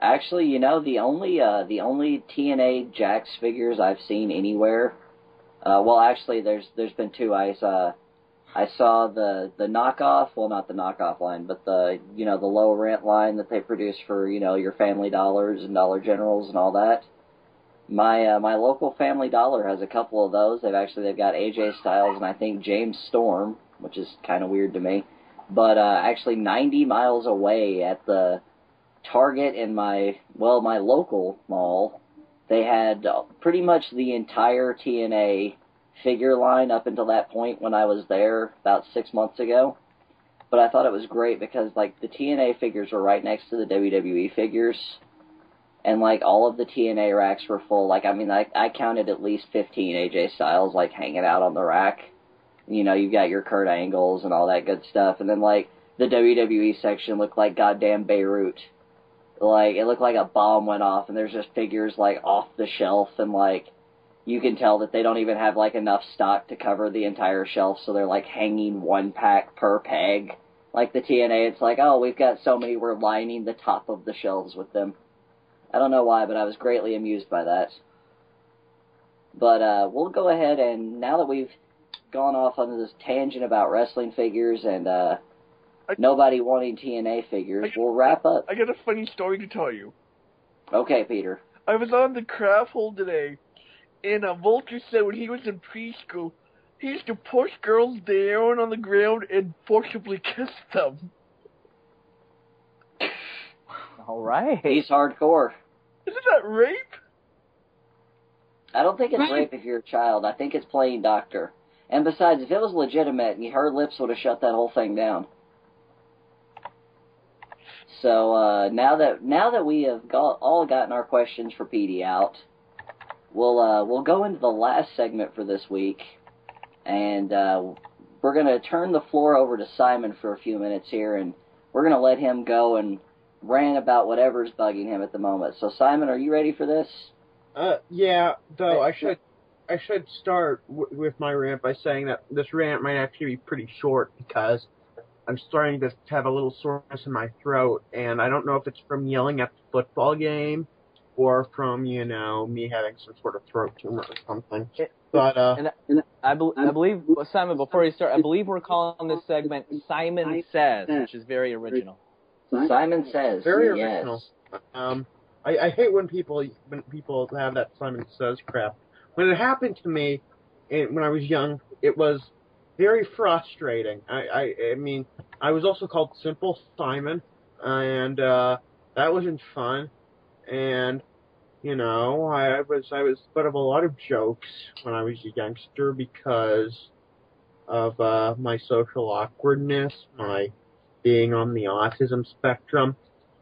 Actually, you know, the only TNA Jax figures I've seen anywhere, well, actually, there's been two. I saw the knockoff, well, not the knockoff line, but the low rent line that they produce for, your Family Dollars and Dollar Generals and all that. My local Family Dollar has a couple of those. They've got AJ Styles and I think James Storm, which is kind of weird to me. But actually 90 miles away at the Target in my local mall, they had pretty much the entire TNA figure line up until that point when I was there about 6 months ago. But I thought it was great because, like, the TNA figures were right next to the WWE figures. And, like, all of the TNA racks were full. Like, I mean, I counted at least 15 AJ Styles, like, hanging out on the rack. You've got your Kurt Angles and all that good stuff. And then, like, the WWE section looked like goddamn Beirut. Like, it looked like a bomb went off, and there's just figures, like, off the shelf, and, like, you can tell that they don't even have, like, enough stock to cover the entire shelf, so they're, like, hanging one pack per peg. Like the TNA, it's like, oh, we've got so many, we're lining the top of the shelves with them. I don't know why, but I was greatly amused by that. But we'll go ahead, and now that we've gone off on this tangent about wrestling figures and nobody wanting TNA figures, we'll wrap up. I got a funny story to tell you. Okay, Peter. I was on the craft hole today, and Vulture said when he was in preschool, he used to push girls down on the ground and forcibly kiss them. All right. He's hardcore. Isn't that rape? I don't think it's rape if you're a child. I think it's playing doctor. And besides, if it was legitimate, her lips would have shut that whole thing down. So now that we have all gotten our questions for Petey out, we'll go into the last segment for this week, and we're going to turn the floor over to Simon for a few minutes here, and we're going to let him go and rant about whatever's bugging him at the moment. So Simon, are you ready for this? Yeah. Though I should start with my rant by saying that this rant might actually be pretty short because I'm starting to have a little soreness in my throat, and I don't know if it's from yelling at the football game or from, me having some sort of throat tumor or something. But, and I believe, Simon, before you start, I believe we're calling this segment Simon Says, which is very original. Simon Says, very original. Yes. I hate when people have that Simon Says crap. When it happened to me, when I was young, it was very frustrating. I mean, I was also called Simple Simon, and that wasn't fun. And I was butt of a lot of jokes when I was a youngster because of my social awkwardness, my being on the autism spectrum.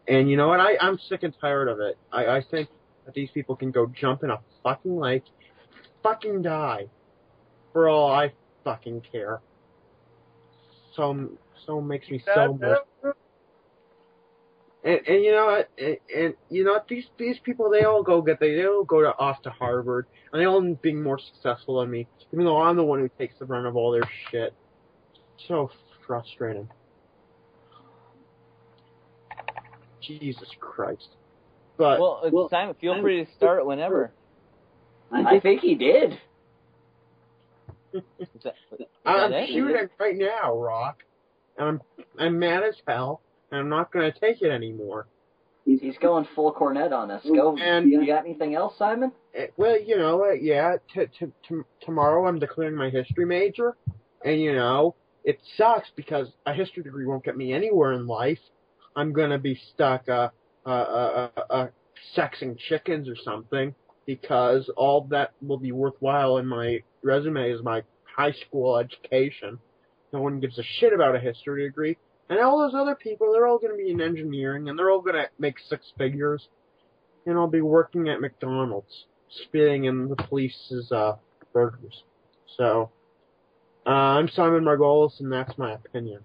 And you know what? I'm sick and tired of it. I think that these people can go jump in a fucking lake, fucking die, for all I fucking care. So makes me so miserable. And you know what? And you know what? These people, they all go off to Harvard, and they all being more successful than me, even though I'm the one who takes the brunt of all their shit. So frustrating. Jesus Christ. But well, Simon, feel free to start whenever. I think he did. I'm shooting right now, Rock. And I'm mad as hell, and I'm not going to take it anymore. He's going full cornet on us. Go. And you got anything else, Simon? Well, yeah. Tomorrow I'm declaring my history major, and it sucks because a history degree won't get me anywhere in life. I'm gonna be stuck sexing chickens or something, because all that will be worthwhile in my resume is my high school education. No one gives a shit about a history degree. And all those other people, they're all going to be in engineering, and they're all going to make six figures. And I'll be working at McDonald's, spitting in the police's burgers. So, I'm Simon Margolis, and that's my opinion.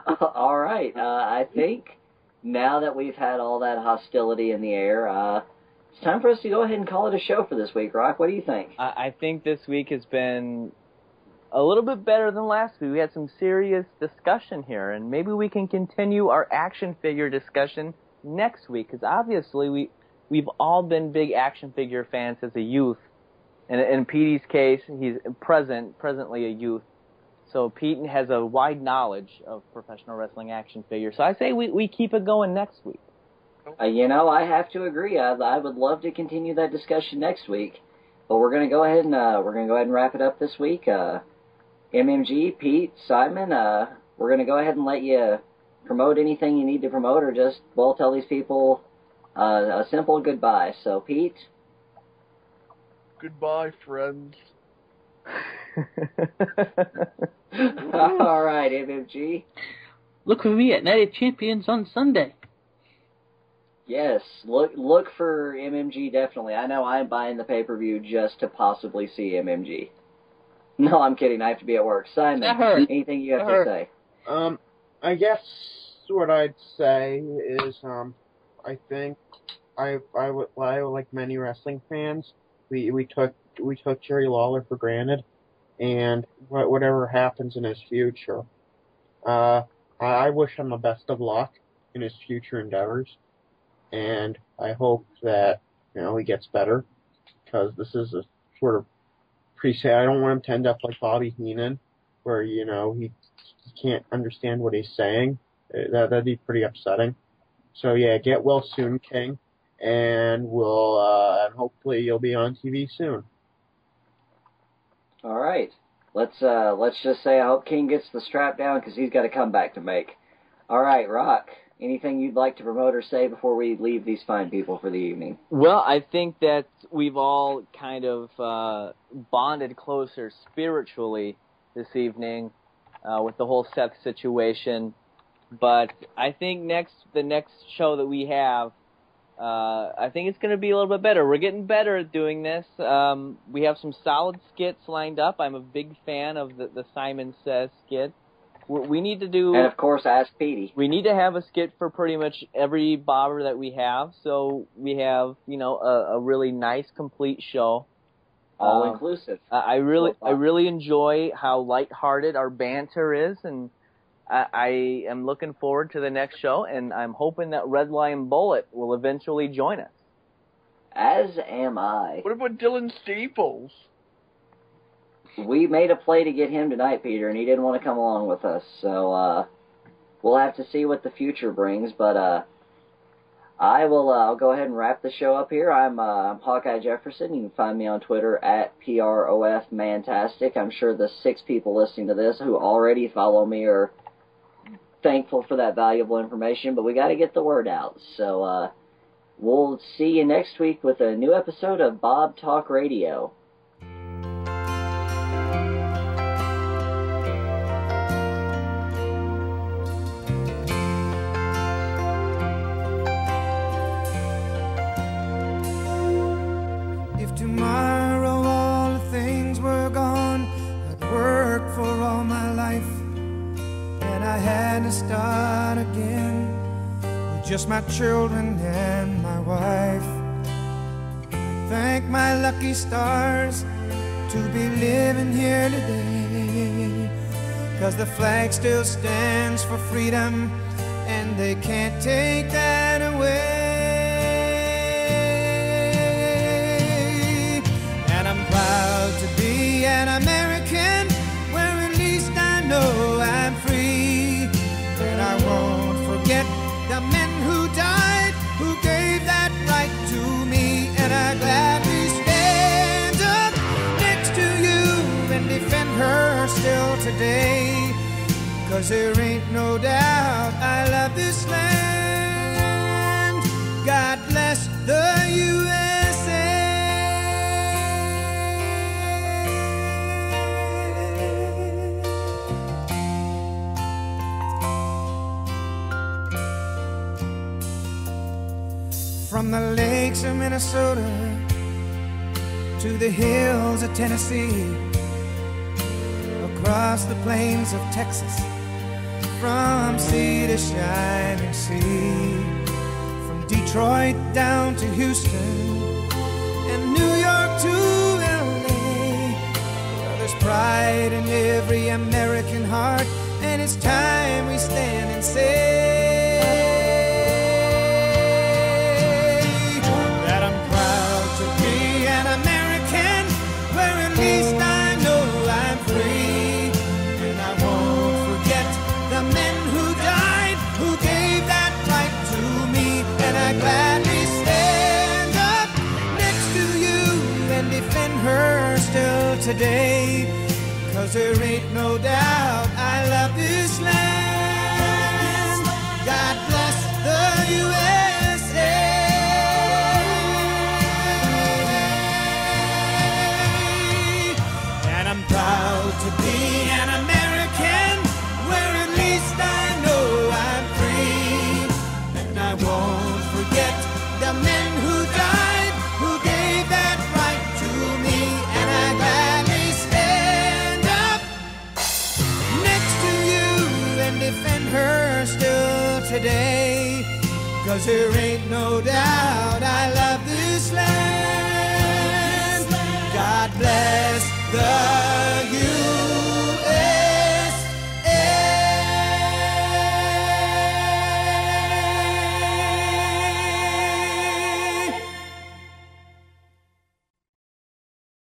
All right. I think now that we've had all that hostility in the air, it's time for us to go ahead and call it a show for this week. Rock, what do you think? I think this week has been a little bit better than last week. We had some serious discussion here, and maybe we can continue our action figure discussion next week, because obviously we've all been big action figure fans as a youth. And in Petey's case, he's presently a youth. So Pete has a wide knowledge of professional wrestling action figures. So I say we keep it going next week. I have to agree. I would love to continue that discussion next week, but we're going to go ahead and wrap it up this week. MMG, Pete, Simon, we're going to go ahead and let you promote anything you need to promote, or just, tell these people a simple goodbye. So, Pete? Goodbye, friends. All right, MMG. Look for me at Night of Champions on Sunday. Yes, look for MMG, definitely. I know I'm buying the pay-per-view just to possibly see MMG. No, I'm kidding. I have to be at work. Simon, anything you have to say? I guess what I'd say is, I think I like many wrestling fans, we took Jerry Lawler for granted, and whatever happens in his future, I wish him the best of luck in his future endeavors, and I hope that he gets better, because this is a sort of I don't want him to end up like Bobby Heenan, where, he can't understand what he's saying. That'd be pretty upsetting. So yeah, get well soon, King, and and hopefully you'll be on TV soon. All right. Let's just say I hope King gets the strap down, because he's got a comeback to make. All right, Rock. Anything you'd like to promote or say before we leave these fine people for the evening? Well, I think that we've all kind of bonded closer spiritually this evening with the whole Seth situation. But I think the next show that we have, I think it's going to be a little bit better. We're getting better at doing this. We have some solid skits lined up. I'm a big fan of the Simon Says skit. We need to do... And, of course, Ask Petey. We need to have a skit for pretty much every bobber that we have, so we have, a really nice, complete show. All inclusive. I really enjoy how lighthearted our banter is, and I am looking forward to the next show, and I'm hoping that Red Lion Bullet will eventually join us. As am I. What about Dylan Staples? We made a play to get him tonight, Peter, and he didn't want to come along with us. So we'll have to see what the future brings. But I'll go ahead and wrap the show up here. I'm Hawkeye Jefferson. You can find me on Twitter at PROFMantastic. I'm sure the 6 people listening to this who already follow me are thankful for that valuable information. But we got to get the word out. So we'll see you next week with a new episode of Bob Talk Radio. Tomorrow all the things were gone. I'd worked for all my life, and I had to start again with just my children and my wife. I thank my lucky stars to be living here today, 'cause the flag still stands for freedom, and they can't take that away. I'm proud men who died, who gave that right to me, and I gladly stand up next to you and defend her still today. 'Cause there ain't no doubt I love this land. God bless the USA. From the lakes of Minnesota to the hills of Tennessee, across the plains of Texas, from sea to shining sea, from Detroit down to Houston and New York to LA. Well, there's pride in every American heart, and it's time we stand and say that I'm proud to be an American, where at least I know I'm free. And I won't forget the men who died, who gave that right to me, and I gladly stand up next to you and defend her still today. 'Cause there ain't no doubt I love this land. God bless the USA. And I'm proud to be an American, where at least I know I'm free. And I won't forget the men who died, who gave that right to me, and I gladly stand up next to you and defend her still today. 'Cause there ain't no doubt I love this land. God bless the